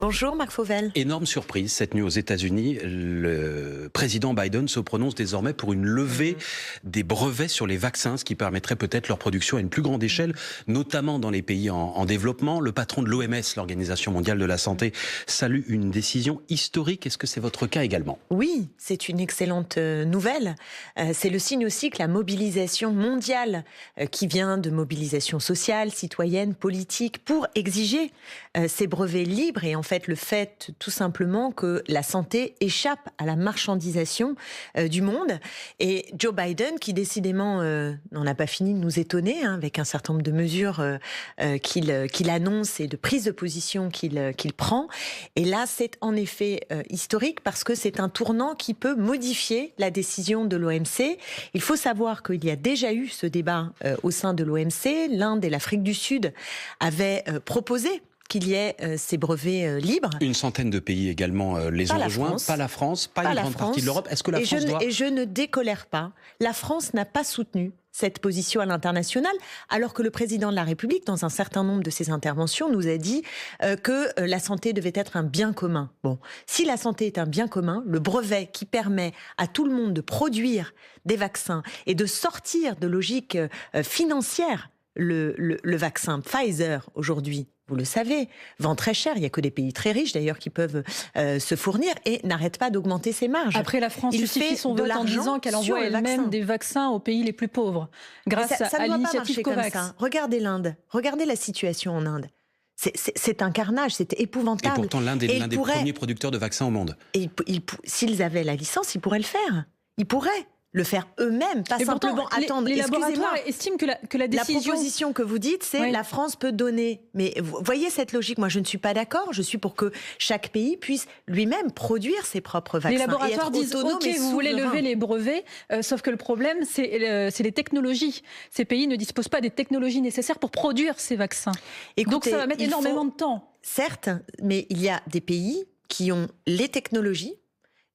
Bonjour Marc Fauvel. Énorme surprise cette nuit aux États-Unis. Le président Biden se prononce désormais pour une levée des brevets sur les vaccins, ce qui permettrait peut-être leur production à une plus grande échelle, notamment dans les pays en développement. Le patron de l'OMS, l'Organisation mondiale de la santé, salue une décision historique. Est-ce que c'est votre cas également? Oui, c'est une excellente nouvelle. C'est le signe aussi que la mobilisation mondiale, qui vient de mobilisation sociale, citoyenne, politique, pour exiger ces brevets libres et en fait le fait tout simplement que la santé échappe à la marchandisation du monde. Et Joe Biden, qui décidément n'en a pas fini de nous étonner, avec un certain nombre de mesures qu'il annonce et de prises de position qu'il prend. Et là, c'est en effet historique parce que c'est un tournant qui peut modifier la décision de l'OMC. Il faut savoir qu'il y a déjà eu ce débat au sein de l'OMC. L'Inde et l'Afrique du Sud avaient proposé qu'il y ait ces brevets libres. Une centaine de pays également les ont rejoints. Pas la France, pas une grande partie de l'Europe. Est-ce que la France doit... Et je ne décolère pas. La France n'a pas soutenu cette position à l'international, alors que le président de la République, dans un certain nombre de ses interventions, nous a dit que la santé devait être un bien commun. Bon, si la santé est un bien commun, le brevet qui permet à tout le monde de produire des vaccins et de sortir de logique financière, le vaccin Pfizer aujourd'hui, vous le savez, vend très cher. Il n'y a que des pays très riches d'ailleurs qui peuvent se fournir et n'arrête pas d'augmenter ses marges. Après, la France justifie son vote en disant qu'elle envoie elle-même des vaccins aux pays les plus pauvres, grâce à l'initiative COVAX. Regardez l'Inde, regardez la situation en Inde. C'est un carnage, c'est épouvantable. Et pourtant, l'Inde est l'un des premiers producteurs de vaccins au monde. Et s'ils avaient la licence, ils pourraient le faire. Ils pourraient le faire eux-mêmes, pas simplement attendre. Les laboratoires estiment que la décision... La proposition que vous dites, c'est la France peut donner. Mais vous voyez cette logique, moi je ne suis pas d'accord, je suis pour que chaque pays puisse lui-même produire ses propres vaccins. Les laboratoires disent, ok, vous voulez lever les brevets, sauf que le problème, c'est les technologies. Ces pays ne disposent pas des technologies nécessaires pour produire ces vaccins. Écoutez, donc ça va mettre énormément de temps. Certes, mais il y a des pays qui ont les technologies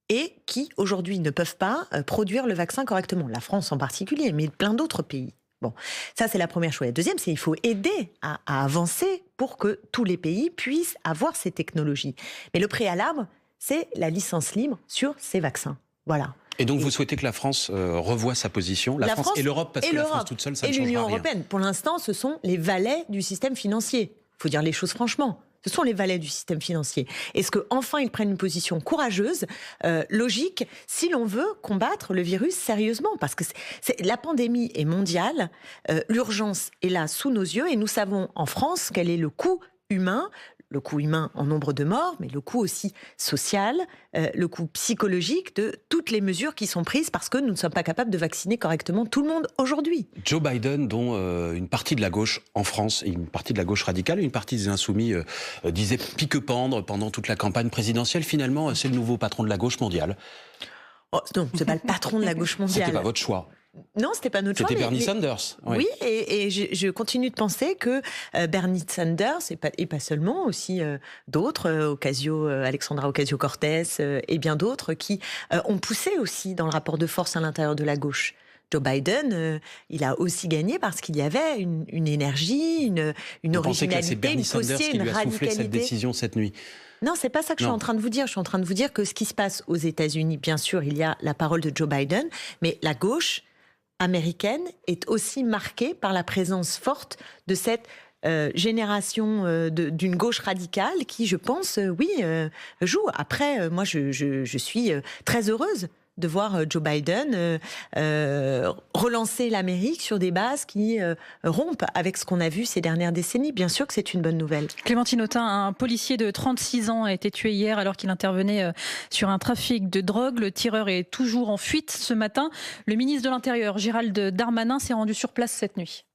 et qui, aujourd'hui, ne peuvent pas produire le vaccin correctement. La France en particulier, mais plein d'autres pays. Bon, ça c'est la première chose. La deuxième, c'est qu'il faut aider à avancer pour que tous les pays puissent avoir ces technologies. Mais le préalable, c'est la licence libre sur ces vaccins. Voilà. Et donc vous souhaitez que la France revoie sa position, la France et l'Europe, parce que la France toute seule, ça ne changera rien. Et l'Union européenne. Pour l'instant, ce sont les valets du système financier. Il faut dire les choses franchement. Ce sont les valets du système financier. Est-ce qu'enfin ils prennent une position courageuse, logique, si l'on veut combattre le virus sérieusement? Parce que la pandémie est mondiale, l'urgence est là sous nos yeux, et nous savons en France quel est le coût humain en nombre de morts, mais le coût aussi social, le coût psychologique de toutes les mesures qui sont prises parce que nous ne sommes pas capables de vacciner correctement tout le monde aujourd'hui. Joe Biden, dont une partie de la gauche en France, et une partie de la gauche radicale, une partie des Insoumis disait pique-pendre pendant toute la campagne présidentielle, finalement c'est le nouveau patron de la gauche mondiale. Oh, non, c'est pas le patron de la gauche mondiale. C'était pas votre choix. Non, c'était pas notre choix. C'était Bernie Sanders. Oui, et je continue de penser que Bernie Sanders, et pas seulement, aussi d'autres, Alexandra Ocasio-Cortez et bien d'autres, qui ont poussé aussi dans le rapport de force à l'intérieur de la gauche. Joe Biden, il a aussi gagné parce qu'il y avait une énergie, une originalité, une possibilité, une radicalité. Vous pensez que c'est Bernie Sanders qui lui a soufflé cette décision cette nuit? Non, c'est pas ça que je suis en train de vous dire. Je suis en train de vous dire que ce qui se passe aux États-Unis, bien sûr, il y a la parole de Joe Biden, mais la gauche américaine est aussi marquée par la présence forte de cette génération d'une gauche radicale qui, je pense, joue. Après, moi, je suis très heureuse de voir Joe Biden relancer l'Amérique sur des bases qui rompent avec ce qu'on a vu ces dernières décennies. Bien sûr que c'est une bonne nouvelle. Clémentine Autain, un policier de 36 ans a été tué hier alors qu'il intervenait sur un trafic de drogue. Le tireur est toujours en fuite ce matin. Le ministre de l'Intérieur, Gérald Darmanin, s'est rendu sur place cette nuit.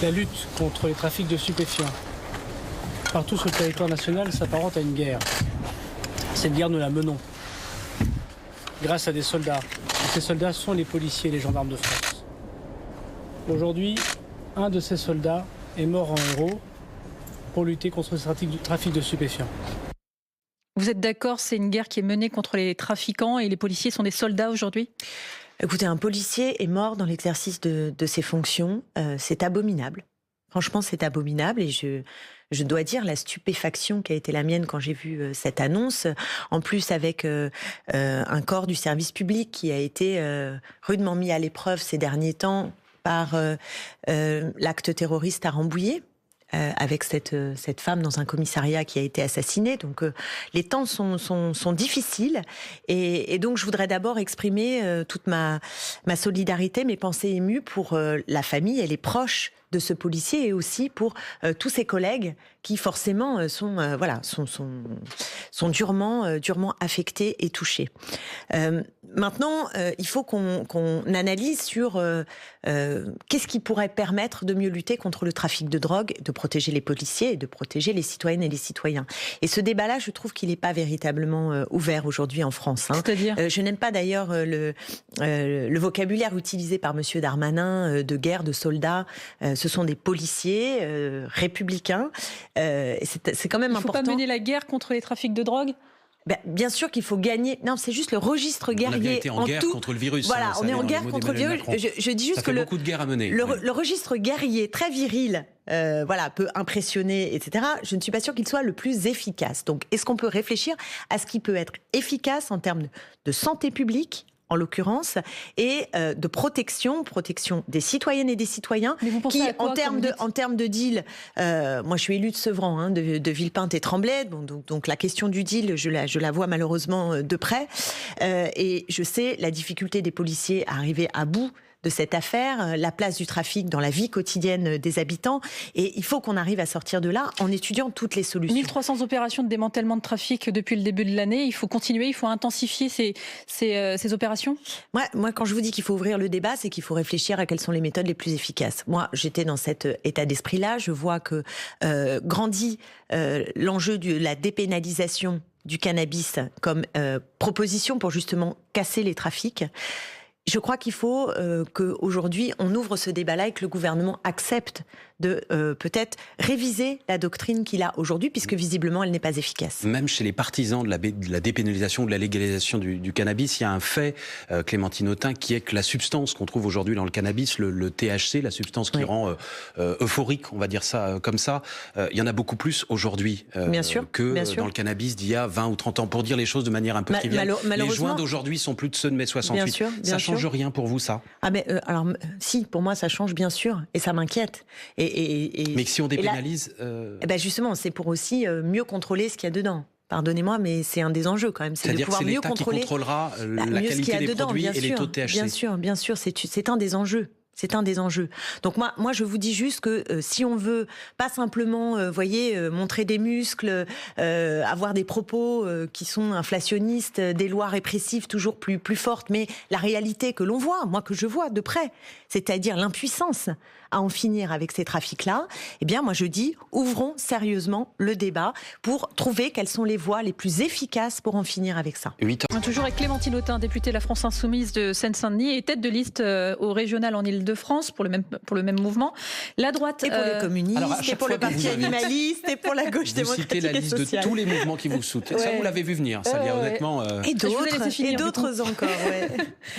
La lutte contre les trafics de stupéfiants partout sur le territoire national s'apparente à une guerre. Cette guerre, nous la menons grâce à des soldats. Et ces soldats sont les policiers et les gendarmes de France. Aujourd'hui, un de ces soldats est mort en héros pour lutter contre ce trafic de stupéfiants. Vous êtes d'accord, c'est une guerre qui est menée contre les trafiquants et les policiers sont des soldats aujourd'hui ? Écoutez, un policier est mort dans l'exercice de ses fonctions. C'est abominable. Franchement, c'est abominable et je dois dire la stupéfaction qui a été la mienne quand j'ai vu cette annonce, en plus avec un corps du service public qui a été rudement mis à l'épreuve ces derniers temps par l'acte terroriste à Rambouillet. Avec cette femme dans un commissariat qui a été assassinée. Donc les temps sont difficiles et donc je voudrais d'abord exprimer toute ma solidarité, mes pensées émues pour la famille et les proches de ce policier et aussi pour tous ses collègues qui forcément sont durement affectés et touchés. Maintenant, il faut qu'on analyse sur qu'est-ce qui pourrait permettre de mieux lutter contre le trafic de drogue, de protéger les policiers et de protéger les citoyennes et les citoyens. Et ce débat-là, je trouve qu'il n'est pas véritablement ouvert aujourd'hui en France. C'est-à-dire je n'aime pas d'ailleurs le vocabulaire utilisé par Monsieur Darmanin de guerre de soldats. Ce sont des policiers républicains. C'est quand même important. Il ne faut pas mener la guerre contre les trafics de drogue ? Bien sûr qu'il faut gagner. Non, c'est juste le registre guerrier. On a été en guerre tout. contre le virus. Voilà, on est en guerre contre le virus. Je dis juste ça fait que beaucoup de guerres à mener. Le registre guerrier très viril, peut impressionner, etc. Je ne suis pas sûre qu'il soit le plus efficace. Donc, est-ce qu'on peut réfléchir à ce qui peut être efficace en termes de santé publique, en l'occurrence, et de protection des citoyennes et des citoyens qui, en termes de deal, moi je suis élue de Sevran, de Villepinte et Tremblay, donc la question du deal, je la vois malheureusement de près, et je sais la difficulté des policiers à arriver à bout de cette affaire, la place du trafic dans la vie quotidienne des habitants. Et il faut qu'on arrive à sortir de là en étudiant toutes les solutions. 1300 opérations de démantèlement de trafic depuis le début de l'année. Il faut continuer, il faut intensifier ces opérations. Moi, quand je vous dis qu'il faut ouvrir le débat, c'est qu'il faut réfléchir à quelles sont les méthodes les plus efficaces. Moi, j'étais dans cet état d'esprit-là. Je vois que grandit l'enjeu de la dépénalisation du cannabis comme proposition pour justement casser les trafics. Je crois qu'il faut qu'aujourd'hui, on ouvre ce débat-là et que le gouvernement accepte de peut-être réviser la doctrine qu'il a aujourd'hui, puisque visiblement, elle n'est pas efficace. Même chez les partisans de la dépénalisation ou de la légalisation du cannabis, il y a un fait, Clémentine Autain, qui est que la substance qu'on trouve aujourd'hui dans le cannabis, le THC, la substance qui rend euphorique, on va dire ça comme ça, il y en a beaucoup plus aujourd'hui que dans le cannabis d'il y a 20 ou 30 ans. Pour dire les choses de manière un peu triviale, les joints d'aujourd'hui sont plus de ceux de mai 68. Ça change rien pour vous, ça ? Alors, si, pour moi, ça change, bien sûr, et ça m'inquiète. Mais si on dépénalise... justement, c'est pour aussi mieux contrôler ce qu'il y a dedans. Pardonnez-moi, mais c'est un des enjeux quand même. C'est de pouvoir mieux contrôler... qui contrôlera la qualité des produits et les taux de THC. Bien sûr, c'est un des enjeux. C'est un des enjeux. Donc moi je vous dis juste que si on veut pas simplement, montrer des muscles, avoir des propos qui sont inflationnistes, des lois répressives toujours plus fortes, mais la réalité que l'on voit, moi que je vois de près, c'est-à-dire l'impuissance à en finir avec ces trafics-là, eh bien moi je dis, ouvrons sérieusement le débat pour trouver quelles sont les voies les plus efficaces pour en finir avec ça. 8 ans. Toujours avec Clémentine Autain, députée de la France Insoumise de Seine-Saint-Denis et tête de liste au régional en Île-de-France pour le même mouvement. La droite... Et pour les communistes, et pour le parti animaliste, et pour la gauche démocratique et sociale. Vous citez la liste de tous les mouvements qui vous soutiennent. Ça, vous l'avez vu venir, ça, honnêtement... Et d'autres encore,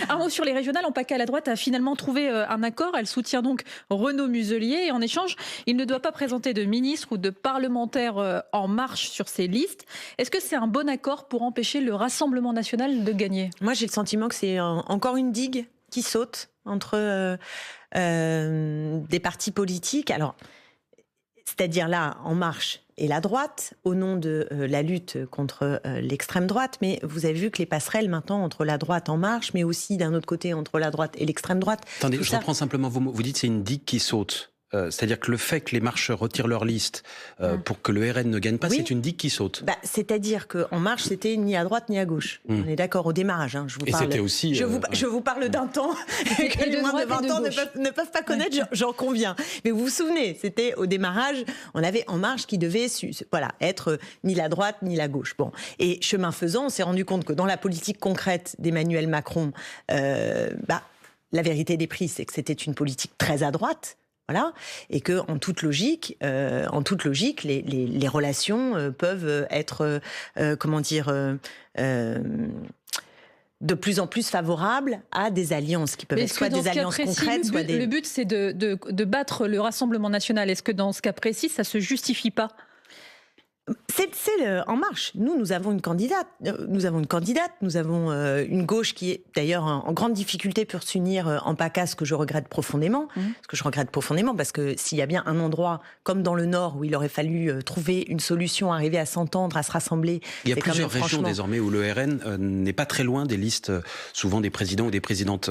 Un mot sur les régionales. En PACA, la droite a finalement trouvé un accord. Elle soutient donc Renaud Muselier. Et en échange, il ne doit pas présenter de ministre ou de parlementaire en marche sur ces listes. Est-ce que c'est un bon accord pour empêcher le Rassemblement national de gagner ? Moi, j'ai le sentiment que c'est encore une digue qui saute entre des partis politiques. Alors, c'est-à-dire là, En Marche et la droite, au nom de la lutte contre l'extrême droite. Mais vous avez vu que les passerelles maintenant entre la droite En Marche, mais aussi d'un autre côté entre la droite et l'extrême droite. Attendez, je reprends simplement vos mots. Vous dites c'est une digue qui saute. C'est-à-dire que le fait que les marcheurs retirent leur liste pour que le RN ne gagne pas, c'est une digue qui saute. C'est-à-dire qu'En Marche, c'était ni à droite ni à gauche. On est d'accord au démarrage. Je vous parle, c'était aussi... Je vous parle d'un temps que les moins de 20 ans ne peuvent pas connaître, j'en conviens. Mais vous vous souvenez, c'était au démarrage, on avait En Marche qui devait être ni la droite ni la gauche. Bon. Et chemin faisant, on s'est rendu compte que dans la politique concrète d'Emmanuel Macron, la vérité des prix, c'est que c'était une politique très à droite. Voilà, et que en toute logique, les relations peuvent être, de plus en plus favorable à des alliances qui peuvent être soit des alliances concrètes, soit des... Le but, c'est de battre le Rassemblement national. Est-ce que dans ce cas précis, ça ne se justifie pas ? C'est En Marche. Nous avons une candidate. Nous avons une gauche qui est d'ailleurs en grande difficulté pour s'unir en PACA, ce que je regrette profondément. Parce que s'il y a bien un endroit, comme dans le Nord, où il aurait fallu trouver une solution, arriver à s'entendre, à se rassembler. Il y a plusieurs régions désormais où le RN n'est pas très loin des listes, souvent des présidents ou des présidentes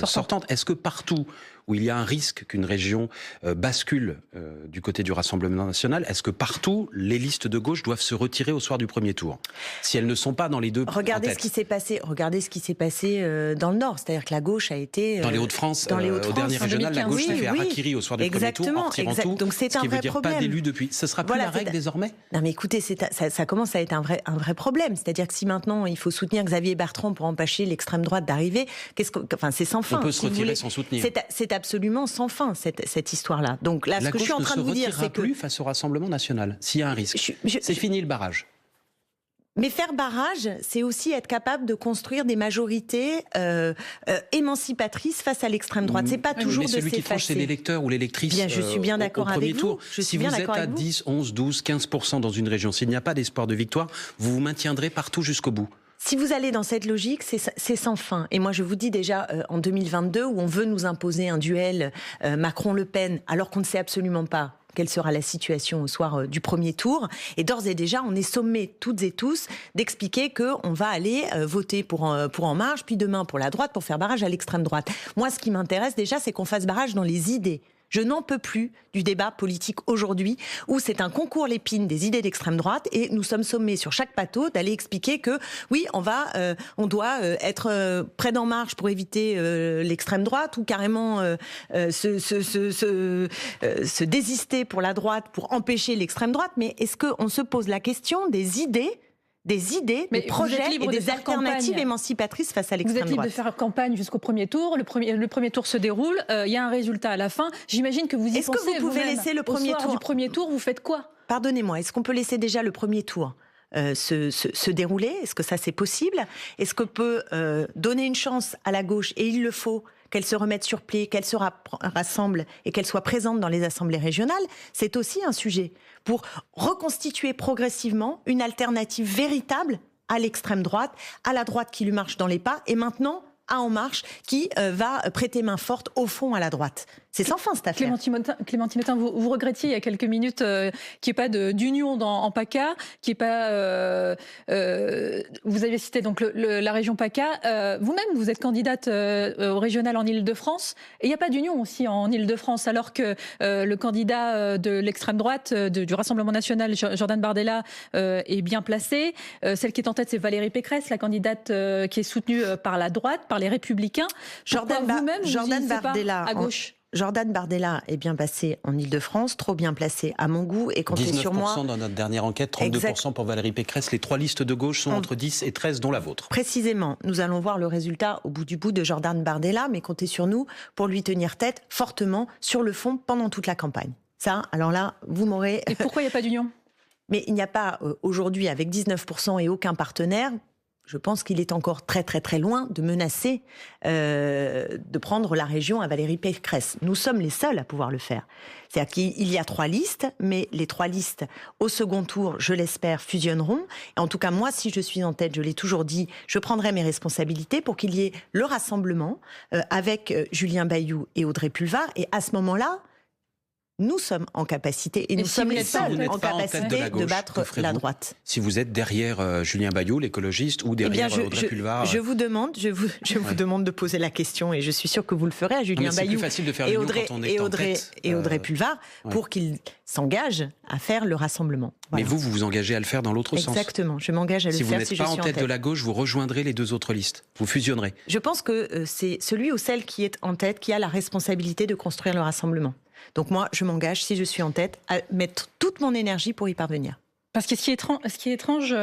sortantes. Est-ce que partout où il y a un risque qu'une région bascule du côté du Rassemblement national, est-ce que partout les listes de gauche doivent se retirer au soir du premier tour, si elles ne sont pas dans les deux? Regardez ce qui s'est passé dans le Nord, c'est-à-dire que la gauche a été dans les Hauts-de-France, au dernier régional, la gauche s'est fait harakiri au soir du premier tour en retirant tout. Donc c'est un vrai problème. Pas d'élus depuis. Ce sera plus la règle désormais. Non mais écoutez, ça commence à être un vrai problème. C'est-à-dire que si maintenant il faut soutenir Xavier Bertrand pour empêcher l'extrême droite d'arriver, c'est sans fin. On peut se retirer sans soutenir. C'est absolument sans fin cette histoire-là. Donc là, ce que je suis en train de vous dire, c'est que plus face au Rassemblement national, s'il y a un risque, c'est fini le barrage. Mais faire barrage, c'est aussi être capable de construire des majorités émancipatrices face à l'extrême droite. C'est pas toujours de s'effacer. Mais celui qui tranche, c'est l'électeur ou l'électrice. Bien, je suis bien d'accord avec vous. Si vous êtes à 10, 11, 12, 15% dans une région, s'il n'y a pas d'espoir de victoire, vous vous maintiendrez partout jusqu'au bout. Si vous allez dans cette logique, c'est sans fin. Et moi, je vous dis déjà, en 2022, où on veut nous imposer un duel Macron-Le Pen, alors qu'on ne sait absolument pas quelle sera la situation au soir du premier tour. Et d'ores et déjà, on est sommés toutes et tous d'expliquer qu'on va aller voter pour En Marche, puis demain pour la droite, pour faire barrage à l'extrême droite. Moi, ce qui m'intéresse déjà, c'est qu'on fasse barrage dans les idées. Je n'en peux plus du débat politique aujourd'hui où c'est un concours l'épine des idées d'extrême droite et nous sommes sommés sur chaque plateau d'aller expliquer que oui, on doit être près d'En Marche pour éviter l'extrême droite ou carrément se désister pour la droite pour empêcher l'extrême droite. Mais est-ce qu'on se pose la question des idées, des projets et des alternatives émancipatrices face à l'extrême droite? Vous êtes libre de faire campagne jusqu'au premier tour. Le premier tour se déroule. Il y a un résultat à la fin. J'imagine que vous y pensez. Est-ce que vous pouvez laisser le premier tour du premier tour? Vous faites quoi? Pardonnez-moi. Est-ce qu'on peut laisser déjà le premier tour se dérouler? Est-ce que ça c'est possible? Est-ce qu'on peut donner une chance à la gauche, et il le faut, qu'elle se remette sur pied, qu'elle se rassemble et qu'elle soit présente dans les assemblées régionales? C'est aussi un sujet pour reconstituer progressivement une alternative véritable à l'extrême droite, à la droite qui lui marche dans les pas, et maintenant à En Marche qui va prêter main forte au fond à la droite. C'est sans fin cette affaire. Clémentine Autain, vous regrettiez il y a quelques minutes qu'il n'y ait pas d'union en PACA, qu'il n'y ait pas. Vous avez cité donc la région PACA. Vous-même, vous êtes candidate au régional en Île-de-France, et il n'y a pas d'union aussi en Île-de-France, alors que le candidat de l'extrême droite du Rassemblement national, Jordan Bardella, est bien placé. Celle qui est en tête, c'est Valérie Pécresse, la candidate qui est soutenue par la droite, par les Républicains. Jordan Bardella à gauche. Jordan Bardella est bien placé en Île-de-France, trop bien placé à mon goût, et comptez sur moi. 19% dans notre dernière enquête, 32% pour Valérie Pécresse. Les trois listes de gauche sont entre 10 et 13, dont la vôtre. Précisément, nous allons voir le résultat au bout du bout de Jordan Bardella, mais comptez sur nous pour lui tenir tête fortement sur le fond pendant toute la campagne. Ça, alors là, vous m'aurez... Et pourquoi il n'y a pas d'union? Mais il n'y a pas aujourd'hui, avec 19% et aucun partenaire, je pense qu'il est encore très très très loin de menacer de prendre la région à Valérie Pécresse. Nous sommes les seuls à pouvoir le faire. C'est-à-dire qu'il y a 3 listes, mais les 3 listes au second tour, je l'espère, fusionneront. Et en tout cas, moi, si je suis en tête, je l'ai toujours dit, je prendrai mes responsabilités pour qu'il y ait le rassemblement avec Julien Bayou et Audrey Pulvar. Et à ce moment-là, nous sommes en capacité, et nous sommes les seuls en capacité de battre la droite. Si vous êtes derrière Julien Bayou, l'écologiste, ou derrière Audrey Pulvar... Je vous demande de poser la question, et je suis sûre que vous le ferez à Julien Bayou. C'est plus facile de faire l'union quand on est en tête. Et Audrey Pulvar, pour qu'ils s'engagent à faire le rassemblement. Voilà. Mais vous vous engagez à le faire dans l'autre sens. Exactement, je m'engage à le faire si je suis en tête. Si vous n'êtes pas en tête de la gauche, vous rejoindrez les 2 autres listes. Vous fusionnerez. Je pense que c'est celui ou celle qui est en tête qui a la responsabilité de construire le rassemblement. Donc moi, je m'engage, si je suis en tête, à mettre toute mon énergie pour y parvenir. Parce que ce qui est étrange,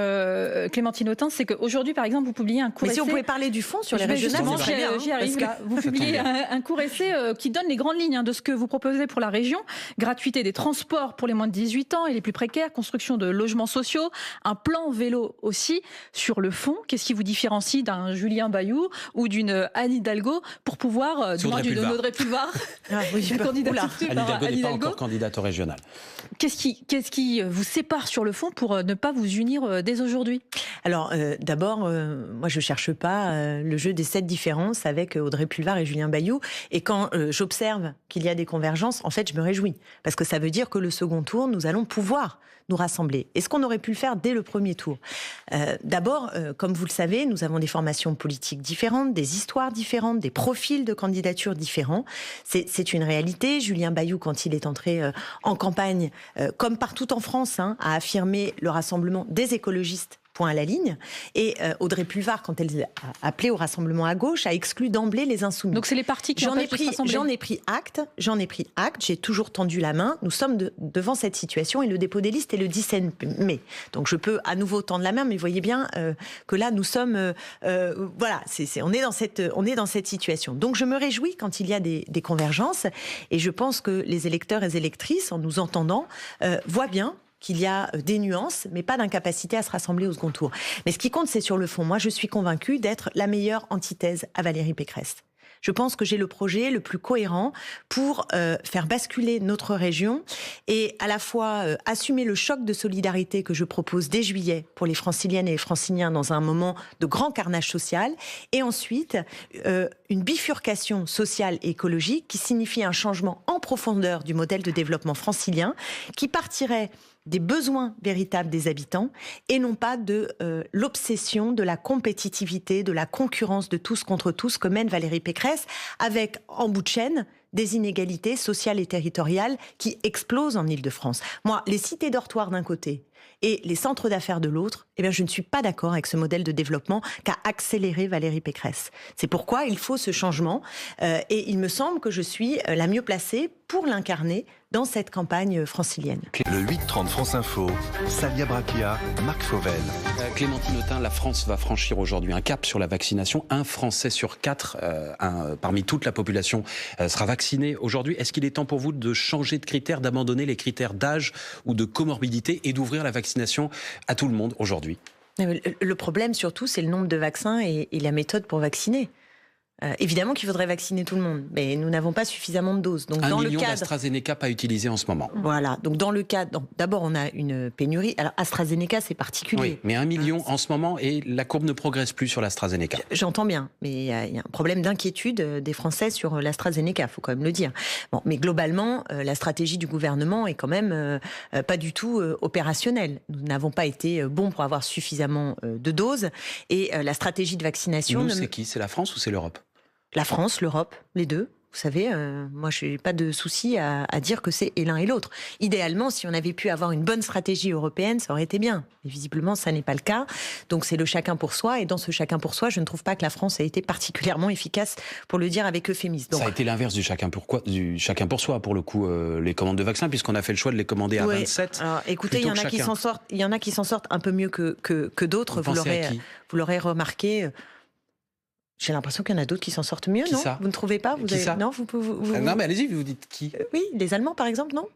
Clémentine Autain, c'est qu'aujourd'hui, par exemple, vous publiez un court essai... Mais si on pouvait parler du fond sur les régionales, c'est très bien. J'y arrive, là. Vous publiez un court essai qui donne les grandes lignes de ce que vous proposez pour la région. Gratuité des transports pour les moins de 18 ans et les plus précaires, construction de logements sociaux, un plan vélo aussi. Sur le fond, qu'est-ce qui vous différencie d'un Julien Bayou ou d'une Anne Hidalgo pour pouvoir... d'une Audrey Pulvar. Anne Hidalgo n'est pas encore candidate au régional. Qu'est-ce qui vous sépare sur le fond pour ne pas vous unir dès aujourd'hui? Alors, d'abord, moi, je ne cherche pas le jeu des 7 différences avec Audrey Pulvar et Julien Bayou. Et quand j'observe qu'il y a des convergences, en fait, je me réjouis. Parce que ça veut dire que le second tour, nous allons pouvoir nous rassembler. Est-ce qu'on aurait pu le faire dès le premier tour? D'abord, comme vous le savez, nous avons des formations politiques différentes, des histoires différentes, des profils de candidatures différents. C'est une réalité. Julien Bayou, quand il est entré en campagne, comme partout en France, a affirmé le rassemblement des écologistes, point à la ligne. Et Audrey Pulvar, quand elle a appelé au rassemblement à gauche, a exclu d'emblée les insoumis. Donc c'est les partis qui empêchent de se rassembler. J'en ai pris acte, j'ai toujours tendu la main. Nous sommes devant cette situation et le dépôt des listes est le 17 mai. Donc je peux à nouveau tendre la main, mais voyez bien que là nous sommes... voilà, on est dans cette situation. Donc je me réjouis quand il y a des convergences et je pense que les électeurs et les électrices, en nous entendant, voient bien qu'il y a des nuances, mais pas d'incapacité à se rassembler au second tour. Mais ce qui compte, c'est sur le fond. Moi, je suis convaincue d'être la meilleure antithèse à Valérie Pécresse. Je pense que j'ai le projet le plus cohérent pour faire basculer notre région et à la fois assumer le choc de solidarité que je propose dès juillet pour les franciliennes et les franciliens dans un moment de grand carnage social et ensuite une bifurcation sociale et écologique qui signifie un changement en profondeur du modèle de développement francilien qui partirait des besoins véritables des habitants et non pas de l'obsession de la compétitivité, de la concurrence de tous contre tous que mène Valérie Pécresse avec, en bout de chaîne, des inégalités sociales et territoriales qui explosent en Île-de-France. Moi, les cités dortoirs d'un côté et les centres d'affaires de l'autre, eh bien, je ne suis pas d'accord avec ce modèle de développement qu'a accéléré Valérie Pécresse. C'est pourquoi il faut ce changement et il me semble que je suis la mieux placée pour l'incarner dans cette campagne francilienne. Le 8-30 France Info, Salia Bracchia, Marc Fauvel. Clémentine Autain, la France va franchir aujourd'hui un cap sur la vaccination. Un Français sur 4, parmi toute la population, sera vacciné aujourd'hui. Est-ce qu'il est temps pour vous de changer de critères, d'abandonner les critères d'âge ou de comorbidité et d'ouvrir la vaccination à tout le monde aujourd'hui? Le problème surtout, c'est le nombre de vaccins et la méthode pour vacciner. Évidemment qu'il faudrait vacciner tout le monde, mais nous n'avons pas suffisamment de doses. Donc, 1 million d'AstraZeneca pas utilisé en ce moment. Voilà, donc dans le cadre... D'abord, on a une pénurie. Alors, AstraZeneca, c'est particulier. Oui, mais 1 million en ce moment et la courbe ne progresse plus sur l'AstraZeneca. J'entends bien, mais il y a un problème d'inquiétude des Français sur l'AstraZeneca, il faut quand même le dire. Bon, mais globalement, la stratégie du gouvernement est quand même pas du tout opérationnelle. Nous n'avons pas été bons pour avoir suffisamment de doses et la stratégie de vaccination... Nous, c'est qui? C'est la France ou c'est l'Europe? La France, l'Europe, les deux. Vous savez, moi, je n'ai pas de souci à dire que c'est et l'un et l'autre. Idéalement, si on avait pu avoir une bonne stratégie européenne, ça aurait été bien. Mais visiblement, ça n'est pas le cas. Donc, c'est le chacun pour soi. Et dans ce chacun pour soi, je ne trouve pas que la France a été particulièrement efficace, pour le dire avec euphémisme. Donc, ça a été l'inverse du chacun pour soi, pour le coup, les commandes de vaccins, puisqu'on a fait le choix de les commander à 27. Alors, écoutez, il y en a qui s'en sortent un peu mieux que d'autres. Vous l'aurez remarqué. J'ai l'impression qu'il y en a d'autres qui s'en sortent mieux, non? Vous ne trouvez pas? Non, non, mais allez-y, vous dites qui? Oui, les Allemands, par exemple, non?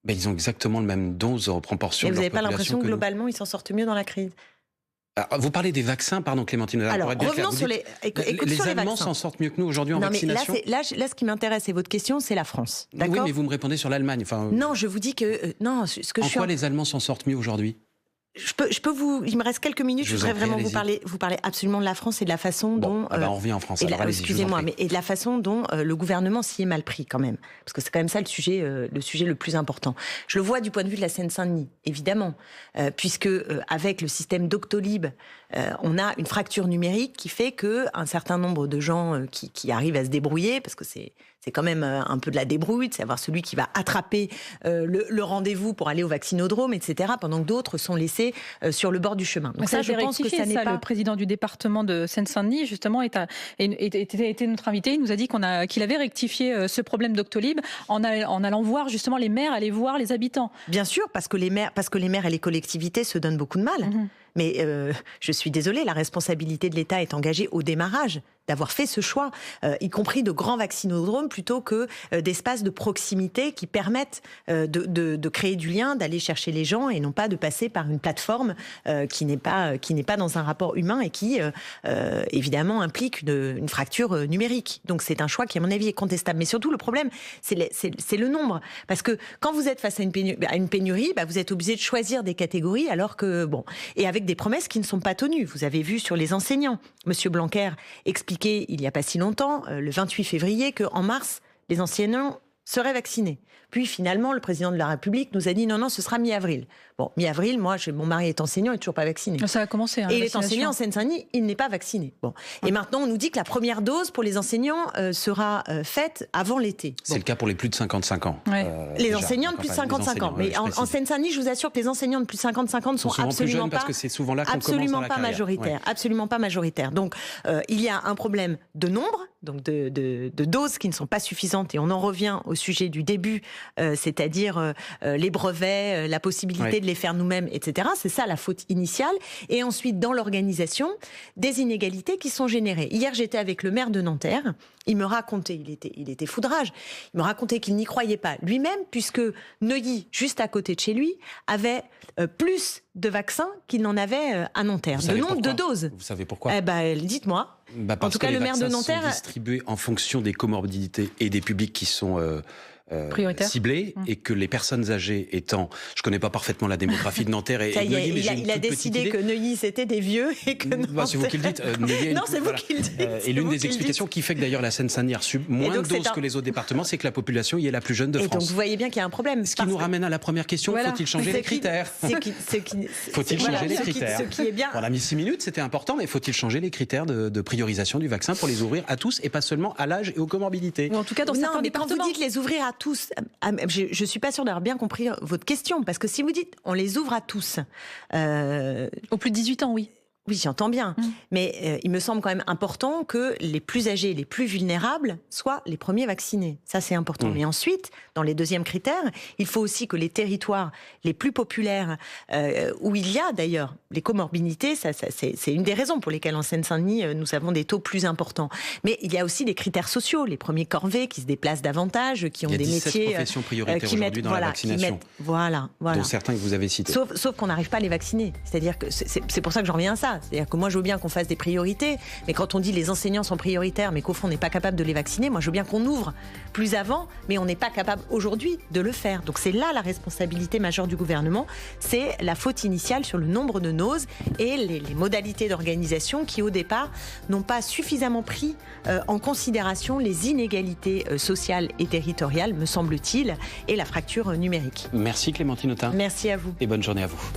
Ben, ils ont exactement le même dose en proportion. Et de vous leur n'avez pas l'impression que globalement, nous. ils s'en sortent mieux dans la crise? Alors, vous parlez des vaccins, pardon Clémentine. Alors, revenons sur les... Les Allemands s'en sortent mieux que nous aujourd'hui en vaccination. Mais là, ce qui m'intéresse, et votre question, c'est la France. D'accord? Oui, mais vous me répondez sur l'Allemagne. Enfin, non, je vous dis que... en quoi les Allemands s'en sortent mieux aujourd'hui? Je peux vous... Il me reste quelques minutes, je voudrais vraiment vous parler absolument de la France et de la façon dont... on revient en France. Excusez-moi, mais et de la façon dont le gouvernement s'y est mal pris quand même. Parce que c'est quand même ça le sujet le plus important. Je le vois du point de vue de la Seine-Saint-Denis, évidemment. Puisque avec le système Doctolib, on a une fracture numérique qui fait qu'un certain nombre de gens qui arrivent à se débrouiller, parce que c'est quand même un peu de la débrouille, de savoir celui qui va attraper le rendez-vous pour aller au vaccinodrome, etc., pendant que d'autres sont laissés laissés sur le bord du chemin. Donc ça, je pense que ça n'est pas... Le président du département de Seine-Saint-Denis, justement, était notre invité. Il nous a dit qu'il avait rectifié ce problème Doctolib en allant voir justement les maires, aller voir les habitants. Bien sûr, parce que les maires et les collectivités se donnent beaucoup de mal. Mais je suis désolée, la responsabilité de l'État est engagée au démarrage d'avoir fait ce choix, y compris de grands vaccinodromes plutôt que d'espaces de proximité qui permettent de créer du lien, d'aller chercher les gens et non pas de passer par une plateforme qui n'est pas dans un rapport humain et qui évidemment implique une fracture numérique. Donc c'est un choix qui à mon avis est contestable. Mais surtout le problème c'est le nombre, parce que quand vous êtes face à une pénurie, vous êtes obligé de choisir des catégories alors que et avec des promesses qui ne sont pas tenues. Vous avez vu sur les enseignants, Monsieur Blanquer expliquait il n'y a pas si longtemps, le 28 février, qu'en mars, les enseignants seraient vaccinés. Puis finalement, le président de la République nous a dit non, ce sera mi-avril. Bon, mi-avril, mon mari est enseignant, il n'est toujours pas vacciné. Ça a commencé. Et il est enseignant en Seine-Saint-Denis, il n'est pas vacciné. Bon. Et maintenant, on nous dit que la première dose pour les enseignants sera faite avant l'été. C'est le cas pour les plus de 55 ans. Ouais. Les enseignants de plus de 55 ans. Mais en Seine-Saint-Denis, je vous assure que les enseignants de plus de 55 ans ne sont absolument pas, parce que c'est souvent là qu'on commence dans la carrière. Majoritaires. Ouais. Absolument pas majoritaires. Donc, il y a un problème de nombre, donc de doses qui ne sont pas suffisantes. Et on en revient au sujet du début, c'est-à-dire les brevets, la possibilité de les faire nous-mêmes, etc. C'est ça la faute initiale. Et ensuite, dans l'organisation, des inégalités qui sont générées. Hier, j'étais avec le maire de Nanterre. Il me racontait, il était foudrage, il me racontait qu'il n'y croyait pas lui-même, puisque Neuilly, juste à côté de chez lui, avait plus de vaccins qu'il n'en avait à Nanterre. De nombre de doses. Vous savez pourquoi? Dites-moi. En tout cas, le maire de Nanterre sont distribués en fonction des comorbidités et des publics qui sont ciblés, et que les personnes âgées étant... Je ne connais pas parfaitement la démographie de Nanterre et Neuilly, mais il a décidé que Neuilly, c'était des vieux et que Nanterre... c'est vous qui le dites. Non, c'est vous qui le dites. Et l'une des explications qui fait que d'ailleurs la Seine-Saint-Denis a reçu moins de doses que les autres départements, c'est que la population y est la plus jeune de France. Et donc vous voyez bien qu'il y a un problème. Ce qui nous ramène à la première question, faut-il changer les critères? Faut-il changer les critères? Ce qui est bien... On a mis 6 minutes, c'était important, mais faut-il changer les critères de priorisation du vaccin pour les ouvrir à tous et pas seulement à l'âge et aux comorbidités? Ou en tout cas, dans certains départements. Quand vous dites les ouvrir à tous... Je ne suis pas sûre d'avoir bien compris votre question, parce que si vous dites on les ouvre à tous... Au plus de 18 ans, oui. Oui, j'entends bien. Mais il me semble quand même important que les plus âgés, les plus vulnérables soient les premiers vaccinés. Ça, c'est important. Mais ensuite, dans les deuxièmes critères, il faut aussi que les territoires les plus populaires, où il y a d'ailleurs les comorbidités, c'est une des raisons pour lesquelles en Seine-Saint-Denis, nous avons des taux plus importants. Mais il y a aussi des critères sociaux, les premiers corvées qui se déplacent davantage, qui ont des métiers... Il y a 17 professions prioritaires aujourd'hui dans la vaccination. Voilà. Dont certains que vous avez cités. Sauf qu'on n'arrive pas à les vacciner. C'est-à-dire que c'est pour ça que j'en reviens à ça. C'est-à-dire que moi, je veux bien qu'on fasse des priorités, mais quand on dit les enseignants sont prioritaires, mais qu'au fond, on n'est pas capable de les vacciner, moi, je veux bien qu'on ouvre plus avant, mais on n'est pas capable aujourd'hui de le faire. Donc c'est là la responsabilité majeure du gouvernement, c'est la faute initiale sur le nombre de doses et les modalités d'organisation qui, au départ, n'ont pas suffisamment pris en considération les inégalités sociales et territoriales, me semble-t-il, et la fracture numérique. Merci Clémentine Autain. Merci à vous. Et bonne journée à vous.